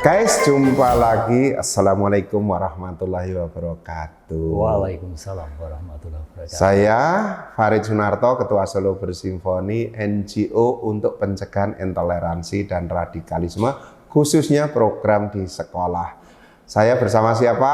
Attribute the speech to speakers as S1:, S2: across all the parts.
S1: Guys, jumpa lagi. Assalamualaikum warahmatullahi wabarakatuh.
S2: Waalaikumsalam warahmatullahi wabarakatuh.
S1: Saya Farid Sunarto, Ketua Solo Bersimfoni, NGO untuk pencegahan intoleransi dan radikalisme, khususnya program di sekolah. Saya bersama siapa?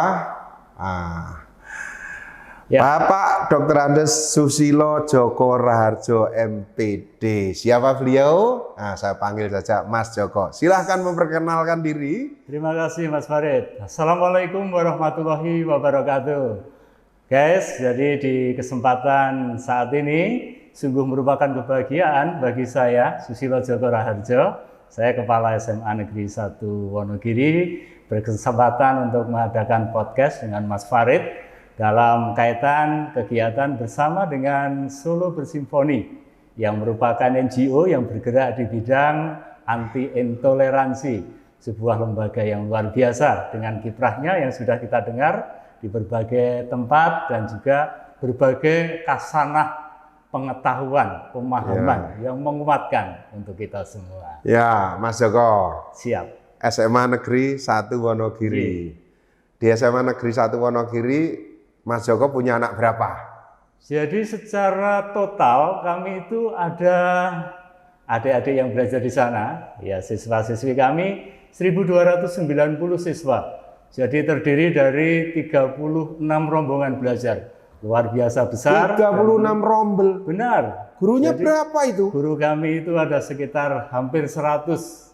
S1: Bapak Dr. Andes Susilo Joko Raharjo MPD. Siapa beliau? Saya panggil saja Mas Joko. Silahkan memperkenalkan diri.
S2: Terima kasih Mas Farid. Assalamualaikum warahmatullahi wabarakatuh. Guys, jadi di kesempatan saat ini sungguh merupakan kebahagiaan bagi saya, Susilo Joko Raharjo. Saya Kepala SMA Negeri 1 Wonogiri, berkesempatan untuk mengadakan podcast dengan Mas Farid dalam kaitan kegiatan bersama dengan Solo Bersimfoni yang merupakan NGO yang bergerak di bidang anti intoleransi, sebuah lembaga yang luar biasa dengan kiprahnya yang sudah kita dengar di berbagai tempat dan juga berbagai kasanah pengetahuan, pemahaman yang menguatkan untuk kita semua.
S1: Ya, Mas Joko.
S2: Siap.
S1: SMA Negeri 1 Wonogiri. Di SMA Negeri 1 Wonogiri, Mas Joko punya anak berapa?
S2: Jadi secara total kami itu ada adik-adik yang belajar di sana, ya siswa-siswi kami 1.290 siswa. Jadi terdiri dari 36 rombongan belajar. Luar biasa besar.
S1: 36 rombel.
S2: Benar.
S1: Gurunya
S2: Jadi,
S1: berapa itu?
S2: Guru kami itu ada sekitar hampir 100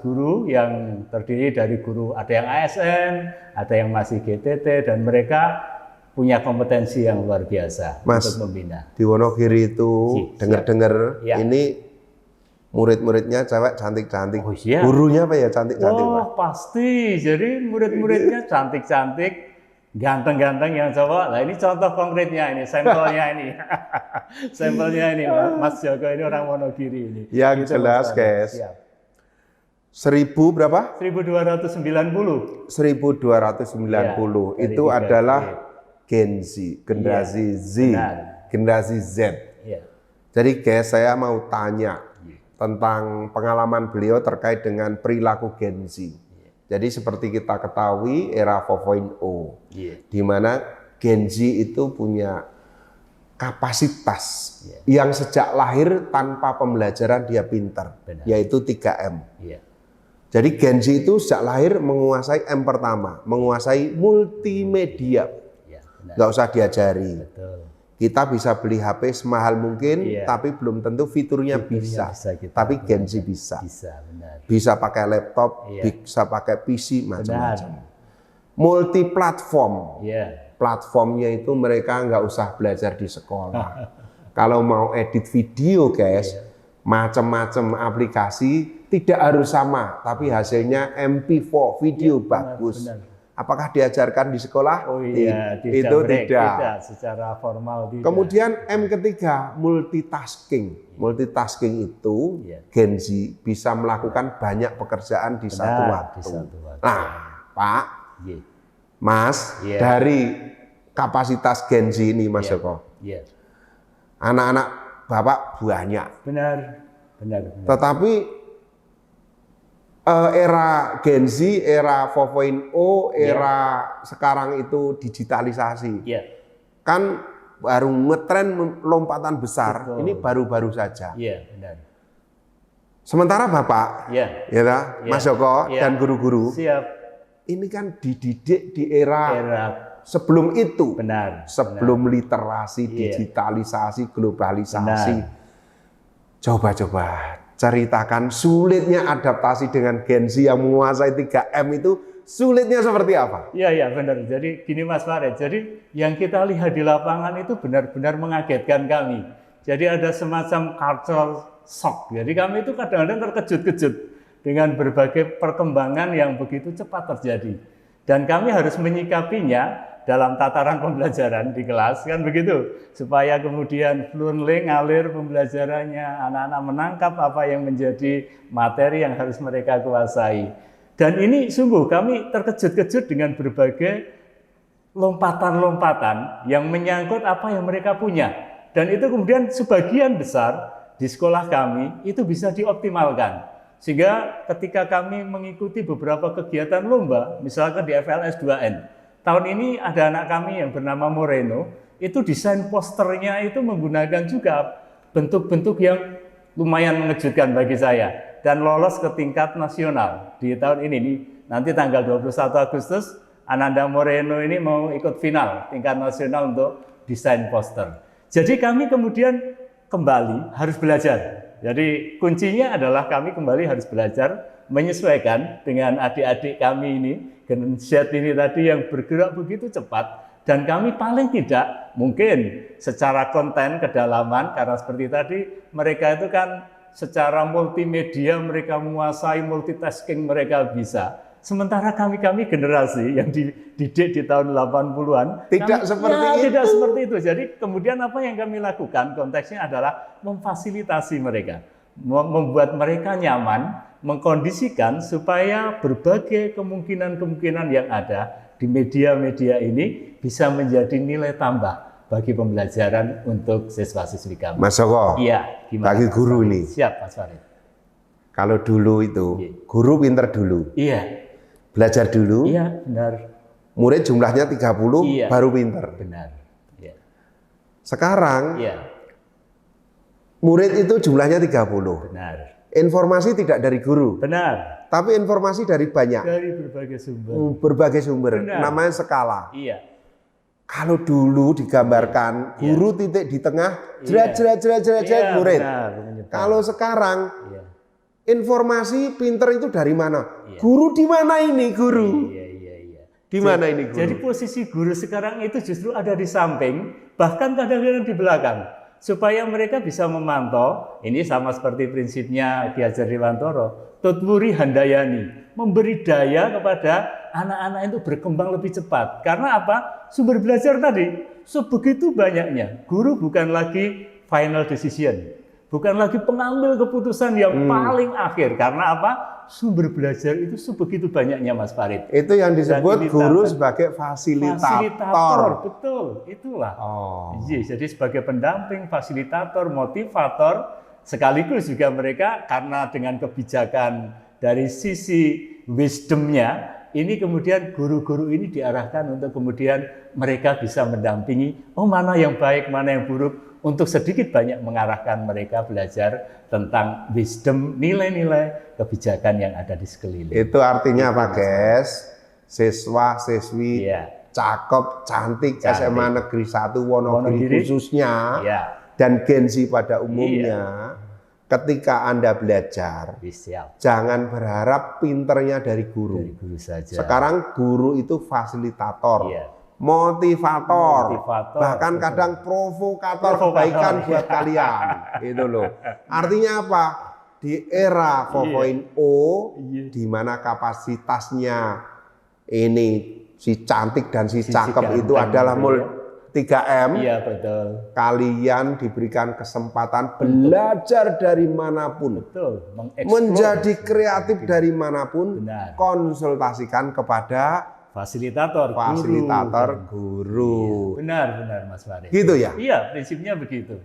S2: guru yang terdiri dari guru, ada yang ASN, ada yang masih GTT, dan mereka punya kompetensi yang luar biasa.
S1: Mas,
S2: untuk membina.
S1: Di Wonogiri itu dengar-dengar
S2: ya.
S1: Ini murid-muridnya cewek cantik-cantik.
S2: Oh, iya.
S1: Gurunya apa ya cantik-cantik, Pak?
S2: Oh pasti, jadi murid-muridnya cantik-cantik, ganteng-ganteng yang cowok. Nah ini contoh konkretnya, ini sampelnya ini. Sampelnya ini Mas Joko ini orang Wonogiri ini.
S1: Yang
S2: gitu,
S1: jelas guys.
S2: Siap.
S1: 1000 berapa?
S2: 1290.
S1: 1290
S2: Ya,
S1: itu adalah Gen Z, generasi
S2: ya,
S1: Z,
S2: benar.
S1: generasi Z.
S2: Ya.
S1: Jadi guys, saya mau tanya tentang pengalaman beliau terkait dengan perilaku Gen Z. Jadi seperti kita ketahui era 4.0, di mana Gen Z itu punya kapasitas yang sejak lahir tanpa pembelajaran dia pintar, yaitu 3M. Jadi Gen Z itu sejak lahir menguasai M pertama, menguasai multimedia. Nggak usah diajari.
S2: Betul.
S1: Kita bisa beli HP semahal mungkin, tapi belum tentu fiturnya bisa. Tapi Gen Z bisa. Bisa pakai laptop, bisa pakai PC, macam-macam. Multi platform. Platformnya itu mereka nggak usah belajar di sekolah. Kalau mau edit video, guys, macam-macam aplikasi tidak harus sama, tapi hasilnya MP4 video bagus. Apakah diajarkan di sekolah?
S2: Oh iya,
S1: itu tidak.
S2: Secara formal tidak.
S1: Kemudian M ketiga, multitasking. Multitasking itu Gen Z bisa melakukan banyak pekerjaan di satu waktu. Nah, Pak, Mas, dari kapasitas Gen Z ini, Mas Joko, anak-anak Bapak banyak.
S2: Benar.
S1: Tetapi era Gen Z, era 4.0, era sekarang itu digitalisasi. Kan baru ngetren lompatan besar. Betul. Ini baru-baru saja. Sementara Bapak, Mas Joko dan guru-guru, ini kan dididik di era sebelum itu. Sebelum literasi, digitalisasi, globalisasi. Coba ceritakan sulitnya adaptasi dengan Gen Z yang menguasai 3M itu, sulitnya seperti apa?
S2: Iya benar. Jadi gini Mas Farid, jadi yang kita lihat di lapangan itu benar-benar mengagetkan kami. Jadi ada semacam cultural shock. Jadi kami itu kadang-kadang terkejut-kejut dengan berbagai perkembangan yang begitu cepat terjadi. Dan kami harus menyikapinya dalam tataran pembelajaran di kelas, kan begitu, supaya kemudian fluently ngalir pembelajarannya, anak-anak menangkap apa yang menjadi materi yang harus mereka kuasai. Dan ini sungguh kami terkejut-kejut dengan berbagai lompatan-lompatan yang menyangkut apa yang mereka punya. Dan itu kemudian sebagian besar di sekolah kami itu bisa dioptimalkan. Sehingga ketika kami mengikuti beberapa kegiatan lomba, misalkan di FLS 2N, tahun ini ada anak kami yang bernama Moreno, itu desain posternya itu menggunakan juga bentuk-bentuk yang lumayan mengejutkan bagi saya. Dan lolos ke tingkat nasional di tahun ini. Nanti tanggal 21 Agustus, Ananda Moreno ini mau ikut final tingkat nasional untuk desain poster. Jadi kami kemudian kembali harus belajar. Jadi kuncinya adalah kami kembali harus belajar menyesuaikan dengan adik-adik kami ini, Gen Z ini tadi yang bergerak begitu cepat. Dan kami paling tidak mungkin secara konten kedalaman, karena seperti tadi mereka itu kan secara multimedia mereka menguasai, multitasking mereka bisa. Sementara kami generasi yang dididik di tahun 80-an
S1: tidak
S2: seperti itu. Jadi kemudian apa yang kami lakukan konteksnya adalah memfasilitasi mereka, membuat mereka nyaman, mengkondisikan supaya berbagai kemungkinan-kemungkinan yang ada di media-media ini bisa menjadi nilai tambah bagi pembelajaran untuk siswa-siswi kami.
S1: Mas Joko,
S2: iya, gimana
S1: bagi guru ini.
S2: Siap, Mas Farid.
S1: Kalau dulu itu, guru pinter dulu.
S2: Iya.
S1: Belajar dulu.
S2: Iya, benar.
S1: Murid jumlahnya 30,
S2: iya,
S1: baru pinter.
S2: Benar. Iya.
S1: Sekarang,
S2: iya,
S1: murid itu jumlahnya 30.
S2: Benar.
S1: Informasi tidak dari guru.
S2: Benar.
S1: Tapi informasi dari banyak.
S2: Dari berbagai sumber.
S1: Berbagai sumber.
S2: Benar.
S1: Namanya skala.
S2: Iya.
S1: Kalau dulu digambarkan guru titik di tengah, jerat murid.
S2: Benar,
S1: kalau sekarang informasi pinter itu dari mana? Guru di mana ini guru? Di mana ini guru?
S2: Jadi posisi guru sekarang itu justru ada di samping, bahkan kadang-kadang di belakang, supaya mereka bisa memantau. Ini sama seperti prinsipnya Ki Hajar Dewantara, Tutwuri Handayani, memberi daya kepada anak-anak itu berkembang lebih cepat. Karena apa? Sumber belajar tadi sebegitu banyaknya. Guru bukan lagi final decision, bukan lagi pengambil keputusan yang paling akhir. Karena apa? Sumber belajar itu sebegitu banyaknya, Mas Farid.
S1: Itu yang disebut guru sebagai fasilitator.
S2: Betul, itulah. Jadi sebagai pendamping, fasilitator, motivator, sekaligus juga mereka karena dengan kebijakan dari sisi wisdomnya, ini kemudian guru-guru ini diarahkan untuk kemudian mereka bisa mendampingi, mana yang baik, mana yang buruk, untuk sedikit banyak mengarahkan mereka belajar tentang wisdom, nilai-nilai kebijakan yang ada di sekeliling.
S1: Itu artinya apa, guys? Siswa-siswi cakep, cantik, SMA Negeri 1 Wonogiri khususnya, dan Gen Z pada umumnya, ketika Anda belajar, jangan berharap pinternya dari guru.
S2: Dari guru saja.
S1: Sekarang guru itu fasilitator, motivator, bahkan kadang provokator kebaikan buat kalian. Itu loh. Artinya apa? Di era 4.0, di mana kapasitasnya ini si cantik dan si cakep itu adalah 3M.
S2: Iya, betul.
S1: Kalian diberikan kesempatan belajar dari manapun.
S2: Betul.
S1: Menjadi kreatif dari manapun.
S2: Benar.
S1: Konsultasikan kepada
S2: fasilitator
S1: guru.
S2: Benar, Mas Farid.
S1: Gitu ya?
S2: Iya, prinsipnya begitu.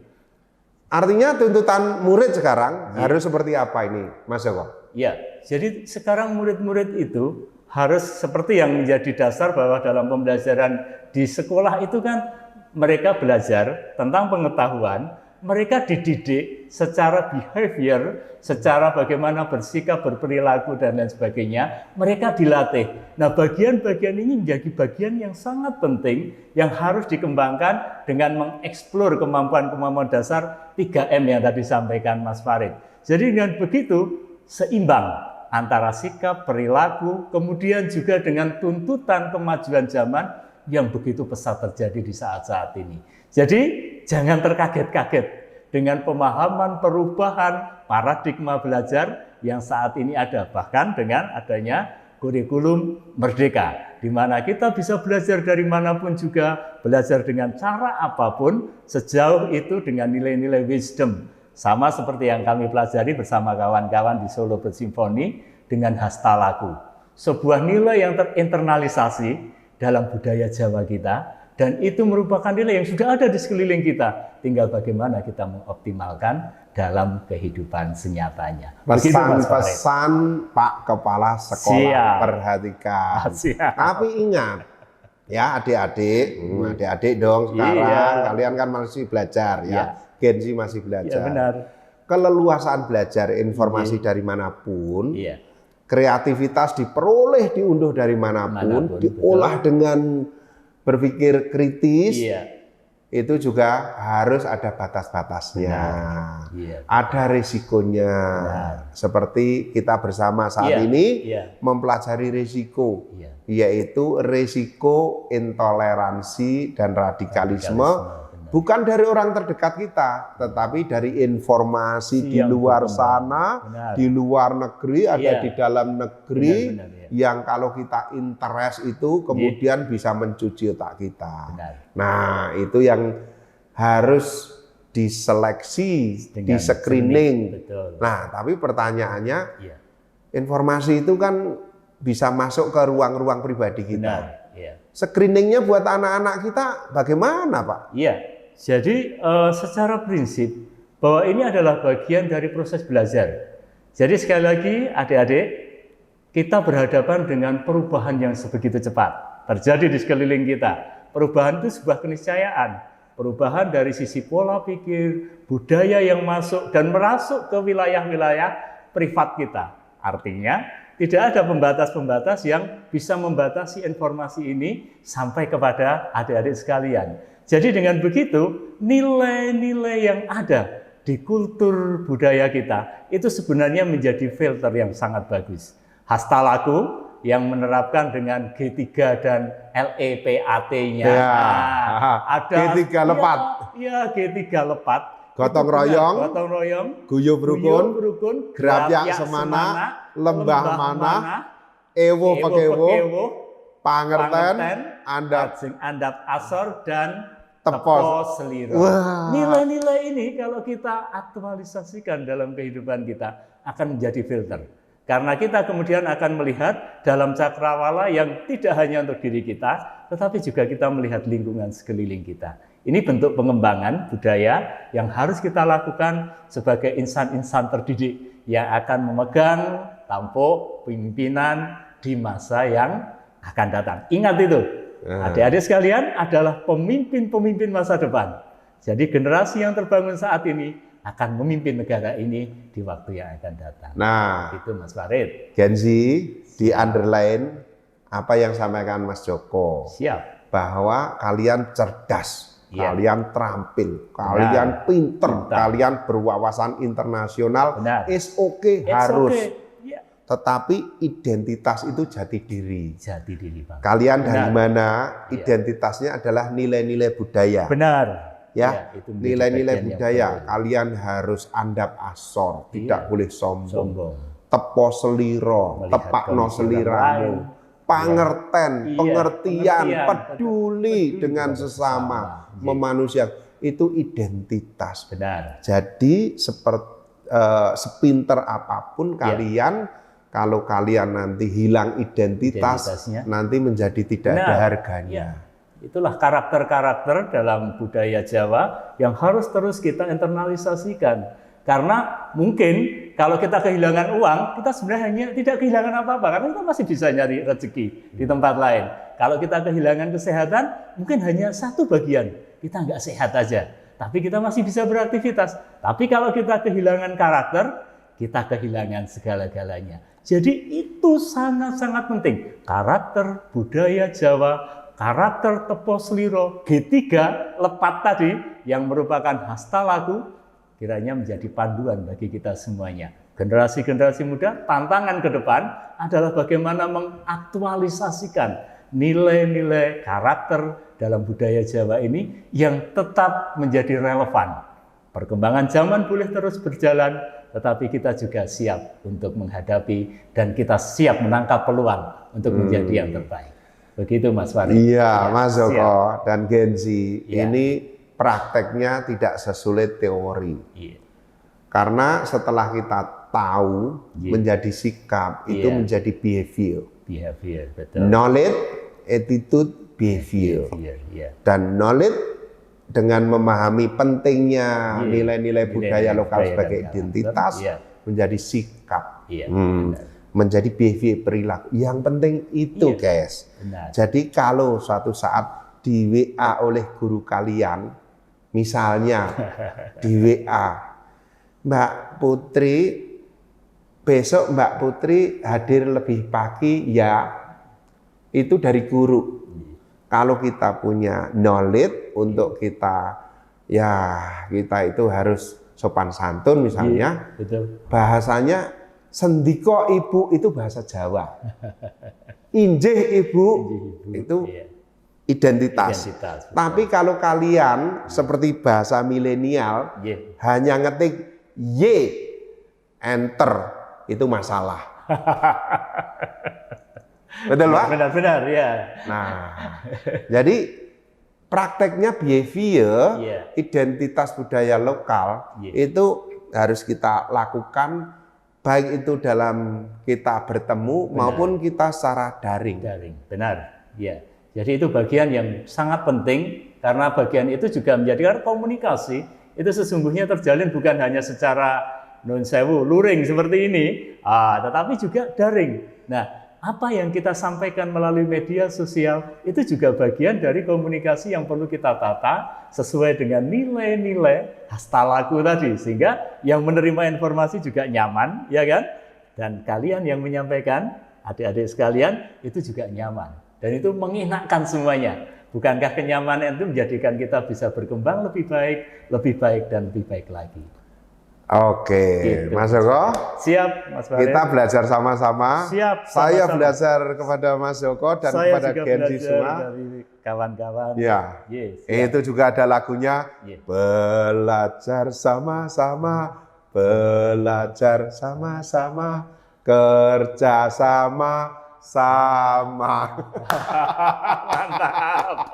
S1: Artinya tuntutan murid sekarang harus seperti apa ini, Mas Joko?
S2: Iya, jadi sekarang murid-murid itu harus seperti yang menjadi dasar bahwa dalam pembelajaran di sekolah itu kan mereka belajar tentang pengetahuan, mereka dididik secara behavior, secara bagaimana bersikap, berperilaku, dan lain sebagainya, mereka dilatih. Nah, bagian-bagian ini menjadi bagian yang sangat penting, yang harus dikembangkan dengan mengeksplor kemampuan-kemampuan dasar 3M yang tadi disampaikan Mas Farid. Jadi dengan begitu, seimbang antara sikap, perilaku, kemudian juga dengan tuntutan kemajuan zaman yang begitu pesat terjadi di saat-saat ini. Jadi jangan terkaget-kaget dengan pemahaman perubahan paradigma belajar yang saat ini ada, bahkan dengan adanya kurikulum merdeka, di mana kita bisa belajar dari manapun juga, belajar dengan cara apapun, sejauh itu dengan nilai-nilai wisdom. Sama seperti yang kami pelajari bersama kawan-kawan di Solo Bersimfoni dengan hastalaku. Sebuah nilai yang terinternalisasi dalam budaya Jawa kita, dan itu merupakan nilai yang sudah ada di sekeliling kita. Tinggal bagaimana kita mengoptimalkan dalam kehidupan senyatanya.
S1: Pesan-pesan Pak Kepala Sekolah,
S2: siap.
S1: Perhatikan.
S2: Siap.
S1: Tapi ingat, ya adik-adik, adik-adik dong sekarang, kalian kan masih belajar ya, Gen Z masih belajar.
S2: Ya, benar.
S1: Keleluasaan belajar informasi dari manapun, kreativitas diperoleh, diunduh dari manapun, diolah dengan berpikir kritis, itu juga harus ada batas-batasnya, ada risikonya. Seperti kita bersama saat ini mempelajari risiko, yaitu risiko intoleransi dan radikalisme. Bukan dari orang terdekat kita, tetapi dari informasi di luar sana, di luar negeri, ada di dalam negeri, yang kalau kita interest itu kemudian bisa mencuci otak kita. Nah, itu yang harus diseleksi, di screening. Nah, tapi pertanyaannya, informasi itu kan bisa masuk ke ruang-ruang pribadi kita. Screeningnya buat anak-anak kita bagaimana, Pak?
S2: Jadi secara prinsip bahwa ini adalah bagian dari proses belajar. Jadi sekali lagi adik-adik, kita berhadapan dengan perubahan yang sebegitu cepat terjadi di sekeliling kita. Perubahan itu sebuah keniscayaan. Perubahan dari sisi pola pikir, budaya yang masuk dan merasuk ke wilayah-wilayah privat kita. Artinya tidak ada pembatas-pembatas yang bisa membatasi informasi ini sampai kepada adik-adik sekalian. Jadi dengan begitu, nilai-nilai yang ada di kultur budaya kita itu sebenarnya menjadi filter yang sangat bagus. Hasta laku yang menerapkan dengan G3 dan LEPAT-nya.
S1: Ada G3 lepat.
S2: G3 lepat.
S1: Gotong royong, guyub rukun, grabyak semana, lembah mana, ewo pekewo, pangerten,
S2: andap asor, dan tepo seliro. Nilai-nilai ini kalau kita aktualisasikan dalam kehidupan kita akan menjadi filter. Karena kita kemudian akan melihat dalam cakrawala yang tidak hanya untuk diri kita, tetapi juga kita melihat lingkungan sekeliling kita. Ini bentuk pengembangan budaya yang harus kita lakukan sebagai insan-insan terdidik yang akan memegang tampuk pimpinan di masa yang akan datang. Ingat itu. Adik-adik sekalian adalah pemimpin-pemimpin masa depan. Jadi generasi yang terbangun saat ini akan memimpin negara ini di waktu yang akan datang.
S1: Nah,
S2: itu Mas Farid.
S1: Gen Z di underline apa yang sampaikan Mas Joko.
S2: Siap.
S1: Bahwa kalian cerdas, kalian terampil, kalian pinter, kalian berwawasan internasional. Is okay, harus. Tetapi identitas itu jati diri.
S2: Jati diri, Pak.
S1: Kalian dari mana? Identitasnya adalah nilai-nilai budaya.
S2: Benar.
S1: Ya, nilai-nilai budaya. Kalian harus andap asor, tidak boleh sombong. Tepo seliro, tepakno seliramu. Pangerten, pengertian, peduli dengan sesama, memanusiakan. Itu identitas.
S2: Benar.
S1: Jadi sepinter apapun kalian, kalau kalian nanti hilang identitasnya, nanti menjadi tidak ada harganya.
S2: Itulah karakter-karakter dalam budaya Jawa yang harus terus kita internalisasikan. Karena mungkin kalau kita kehilangan uang, kita sebenarnya tidak kehilangan apa-apa, karena kita masih bisa nyari rezeki di tempat lain. Kalau kita kehilangan kesehatan, mungkin hanya satu bagian, kita nggak sehat aja, tapi kita masih bisa beraktivitas. Tapi kalau kita kehilangan karakter, kita kehilangan segala-galanya. Jadi itu sangat-sangat penting. Karakter budaya Jawa, karakter tepo seliro, G3 lepat tadi yang merupakan hasta laku, kiranya menjadi panduan bagi kita semuanya. Generasi-generasi muda, tantangan ke depan adalah bagaimana mengaktualisasikan nilai-nilai karakter dalam budaya Jawa ini yang tetap menjadi relevan. Perkembangan zaman boleh terus berjalan, tetapi kita juga siap untuk menghadapi dan kita siap menangkap peluang untuk menjadi yang terbaik. Begitu Mas Farid.
S1: Iya, Mas Joko dan Gen Z ini prakteknya tidak sesulit teori. Karena setelah kita tahu menjadi sikap, itu menjadi behavior.
S2: Betul.
S1: Knowledge, attitude, behavior.
S2: Ya.
S1: Dan knowledge dengan memahami pentingnya nilai-nilai budaya lokal sebagai identitas menjadi sikap, menjadi behavior perilaku. Yang penting itu guys.
S2: Benar.
S1: Jadi kalau suatu saat di WA oleh guru kalian, misalnya di WA, Mbak Putri, besok Mbak Putri hadir lebih pagi ya, itu dari guru. Kalau kita punya knowledge untuk kita itu harus sopan santun misalnya,
S2: betul.
S1: Bahasanya sendiko ibu itu bahasa Jawa, injih ibu itu identitas. Tapi kalau kalian seperti bahasa milenial hanya ngetik Y, enter, itu masalah. Betul Pak?
S2: Benar-benar ya.
S1: Nah, jadi prakteknya behavior, identitas budaya lokal itu harus kita lakukan baik itu dalam kita bertemu maupun kita secara daring.
S2: Benar, ya. Jadi itu bagian yang sangat penting karena bagian itu juga menjadikan komunikasi itu sesungguhnya terjalin bukan hanya secara non sewu luring seperti ini, tetapi juga daring. Nah, apa yang kita sampaikan melalui media sosial itu juga bagian dari komunikasi yang perlu kita tata sesuai dengan nilai-nilai hastalaku tadi, sehingga yang menerima informasi juga nyaman, ya kan? Dan kalian yang menyampaikan, adik-adik sekalian, itu juga nyaman. Dan itu mengenakkan semuanya. Bukankah kenyamanan itu menjadikan kita bisa berkembang lebih baik dan lebih baik lagi.
S1: Oke, gitu, Mas Joko.
S2: Siap, Mas Farid.
S1: Kita belajar sama-sama.
S2: Siap.
S1: Saya belajar kepada Mas Joko dan
S2: saya
S1: kepada Genji semua.
S2: Dari kawan-kawan.
S1: Ya. Itu juga ada lagunya. Belajar sama-sama, belajar sama-sama, kerja sama-sama.
S2: Mantap.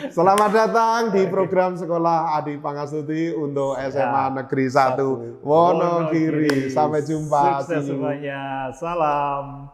S1: Selamat datang di program Sekolah Adi Pangasuti untuk SMA Negeri 1 Wonogiri. Sampai jumpa.
S2: Sukses semuanya. Salam.